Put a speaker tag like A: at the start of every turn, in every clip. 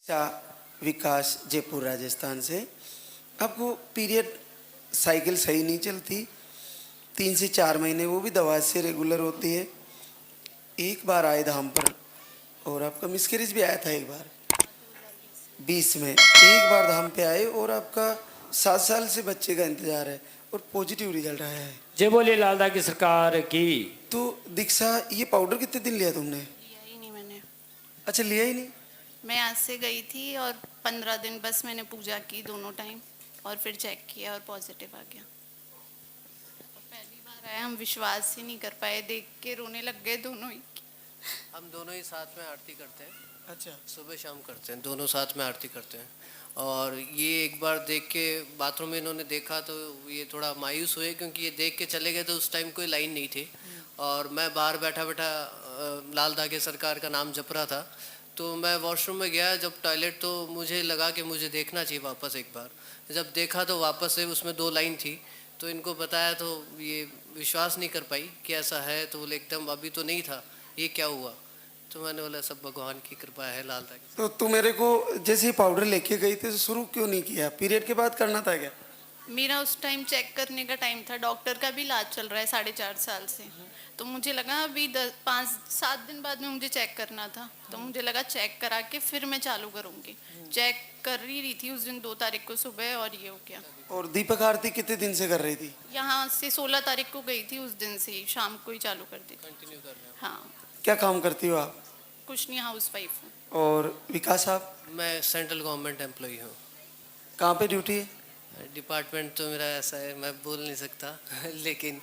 A: विकास जयपुर राजस्थान से। आपको period cycle सही नहीं चलती, 3 से 4 महीने, वो भी दवा से रेगुलर होती है। एक बार आए धाम पर और आपका मिसकैरेज भी आया था एक बार 20 में। एक बार धाम पे आए और आपका 7 साल से बच्चे का इंतजार है और पॉजिटिव रिजल्ट आया है।
B: जय बोले लालदा की सरकार की।
A: तो दीक्षा, ये पाउडर कितने दिन लिया तुमने?
C: लिया ही नहीं मैंने।
A: अच्छा, लिया ही नहीं?
C: मैं आज से गई थी और 15 दिन बस मैंने पूजा की दोनों टाइम और फिर चेक किया और पॉजिटिव आ गया। और पहली बार आया, हम विश्वास ही नहीं कर पाए, देख के रोने लग गए दोनों ही।
D: हम दोनों ही साथ में आरती करते हैं।
A: अच्छा,
D: सुबह शाम करते हैं, दोनों साथ में आरती करते हैं। और ये एक बार देख के बाथरूम में इन्होंने देखा तो ये थोड़ा मायूस हुए, क्योंकि ये देख के चले गए तो उस टाइम कोई लाइन नहीं थी और मैं बाहर बैठा बैठा लाल धागे सरकार का नाम जप रहा था। तो मैं वॉशरूम में गया जब टॉयलेट, तो मुझे लगा कि मुझे देखना चाहिए वापस एक बार। जब देखा तो वापस से उसमें 2 लाइन थी। तो इनको बताया तो ये विश्वास नहीं कर पाई कि ऐसा है। तो बोले एकदम अभी तो नहीं था, ये क्या हुआ? तो मैंने बोला सब भगवान की कृपा है लाल धागे।
A: तो तू मेरे को जैसे ही पाउडर लेके गई थी तो शुरू क्यों नहीं किया? पीरियड के बाद करना था क्या?
C: मेरा उस टाइम चेक करने का टाइम था, डॉक्टर का भी इलाज चल रहा है 4.5 साल से। तो मुझे लगा अभी 5-7 दिन बाद में मुझे चेक करना था, तो मुझे लगा चेक करा के फिर मैं चालू करूंगी। चेक कर ही रही थी उस दिन 2 तारीख को सुबह और ये हो गया।
A: और दीपक आरती कितने दिन से कर रही थी?
C: यहाँ से 16 तारीख को गई थी, उस दिन से ही शाम को ही चालू कर दी थी।
D: कंटिन्यू कर रहे हैं।
C: हाँ,
A: क्या काम करती हो आप?
C: कुछ नहीं, हाउस वाइफ हूँ।
A: और विकास आप
D: मैं सेंट्रल गवर्नमेंट एम्प्लॉई हूँ।
A: कहाँ पे ड्यूटी है?
D: डिपार्टमेंट तो मेरा ऐसा है, मैं बोल नहीं सकता लेकिन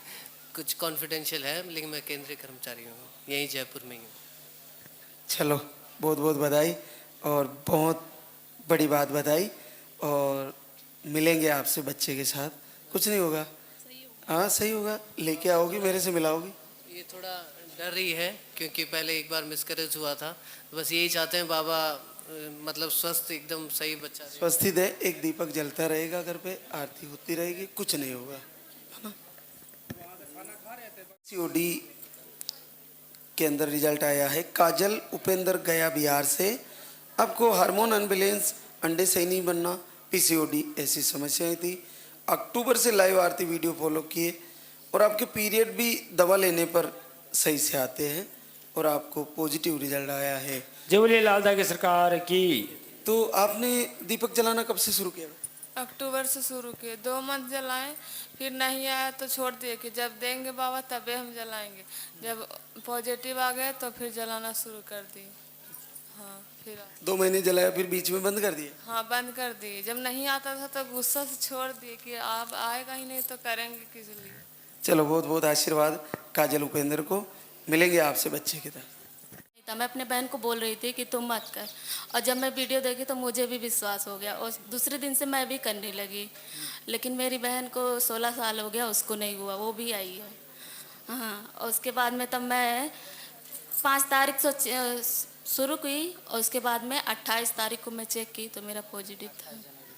D: कुछ कॉन्फिडेंशियल है, लेकिन मैं केंद्रीय कर्मचारी हूँ, यहीं जयपुर में ही हूँ।
A: चलो, बहुत बहुत बधाई और बहुत बड़ी बात बताई। और मिलेंगे आपसे बच्चे के साथ, कुछ नहीं होगा। हाँ, सही होगा। लेके आओगी, मेरे से मिलाओगी?
D: ये थोड़ा डर रही है क्योंकि पहले एक बार मिसकैरेज हुआ था। बस यही चाहते हैं बाबा, मतलब स्वस्थ एकदम सही बच्चा रहे।
A: स्वस्थित है, एक दीपक जलता रहेगा घर पे, आरती होती रहेगी, कुछ नहीं होगा, है ना? सीओडी के अंदर रिजल्ट आया है। काजल उपेंद्र गया बिहार से। आपको हार्मोन अनबैलेंस, अंडे सही नहीं बनना, पीसीओडी ऐसी समस्याएं थी। अक्टूबर से लाइव आरती वीडियो फॉलो किए और आपके पीरियड भी दवा लेने पर सही से आते हैं और आपको पॉजिटिव रिजल्ट आया है।
B: जय बोले लालदा की सरकार की।
A: तो आपने दीपक जलाना कब से शुरू किया?
E: अक्टूबर से शुरू किए, 2 मंथ जलाएं, फिर नहीं आया तो छोड़ दिए कि जब देंगे बाबा तबे हम जलाएंगे। जब पॉजिटिव आ गए तो फिर जलाना शुरू कर दिए। हाँ, फिर
A: 2 महीने जलाया, फिर बीच में बंद कर दिए?
E: हाँ, बंद कर दिए। जब नहीं आता था तो गुस्सा से छोड़ दिए कि आप आएगा ही नहीं तो करेंगे किस लिए।
A: चलो, बहुत बहुत आशीर्वाद काजल उपेंद्र को। मिलेंगे आपसे बच्चे के तरफ।
F: मैं अपने बहन को बोल रही थी कि तुम मत कर, और जब मैं वीडियो देखी तो मुझे भी विश्वास हो गया और दूसरे दिन से मैं भी करने लगी। लेकिन मेरी बहन को 16 साल हो गया, उसको नहीं हुआ, वो भी आई है। हाँ, और उसके बाद में तब मैं 5 तारीख से शुरू की और उसके बाद में 28 तारीख को मैं चेक की तो मेरा पॉजिटिव था।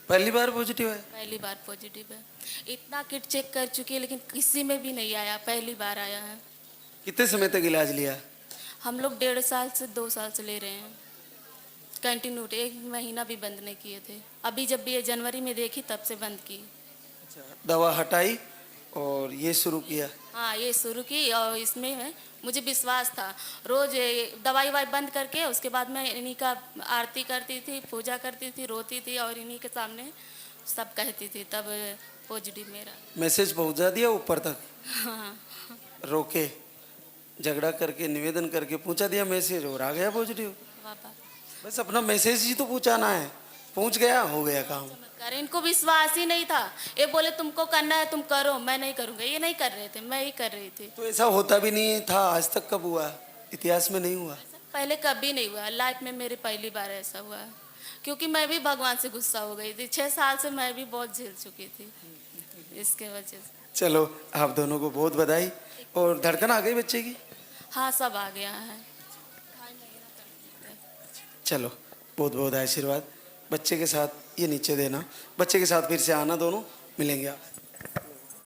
A: पहली बार पॉजिटिव है?
F: पहली बार पॉजिटिव है। इतना किट चेक कर चुकी है लेकिन किसी में भी नहीं आया, पहली बार आया है।
A: कितने समय तक इलाज लिया?
F: हम लोग 1.5 साल से 2 साल से ले रहे हैं कंटिन्यू, 1 महीना भी बंद नहीं किए थे। अभी जब भी ये जनवरी में देखी तब से बंद की।
A: दवा हटाई और ये शुरू किया?
F: हाँ, ये शुरू की और इसमें है मुझे विश्वास था। रोज दवाई वाई बंद करके उसके बाद मैं इन्हीं का आरती करती थी, पूजा करती थी, रोती थी और इन्हीं के सामने सब कहती थी, तब पॉजिटिव मेरा।
A: मैसेज पहुंचा दिया ऊपर तक?
F: हाँ,
A: रोके, झगड़ा करके, निवेदन करके पहुंचा दिया मैसेज और आ गया पॉजिटिव।
F: बाबा
A: बस अपना मैसेज ही तो पहुंचाना है, पहुंच गया, हो गया काम।
F: कर, इनको विश्वास ही नहीं था। ये बोले तुमको करना है तुम करो, मैं नहीं करूँगा। ये नहीं कर रहे थे, मैं ही कर रही थी।
A: तो ऐसा होता भी नहीं था आज तक, कब हुआ? इतिहास में नहीं हुआ?
F: पहले कभी नहीं हुआ, लाइफ में मेरी पहली बार ऐसा हुआ है। क्योंकि मैं भी भगवान से गुस्सा हो गई थी, 6 साल से मैं भी बहुत झेल चुकी थी इसके वजह से।
A: चलो, आप दोनों को बहुत बधाई। और धड़कन आ गई बच्चे की?
F: हाँ, सब आ गया है।
A: चलो, बहुत बहुत आशीर्वाद। बच्चे के साथ ये नीचे देना, बच्चे के साथ फिर से आना, दोनों मिलेंगे आप।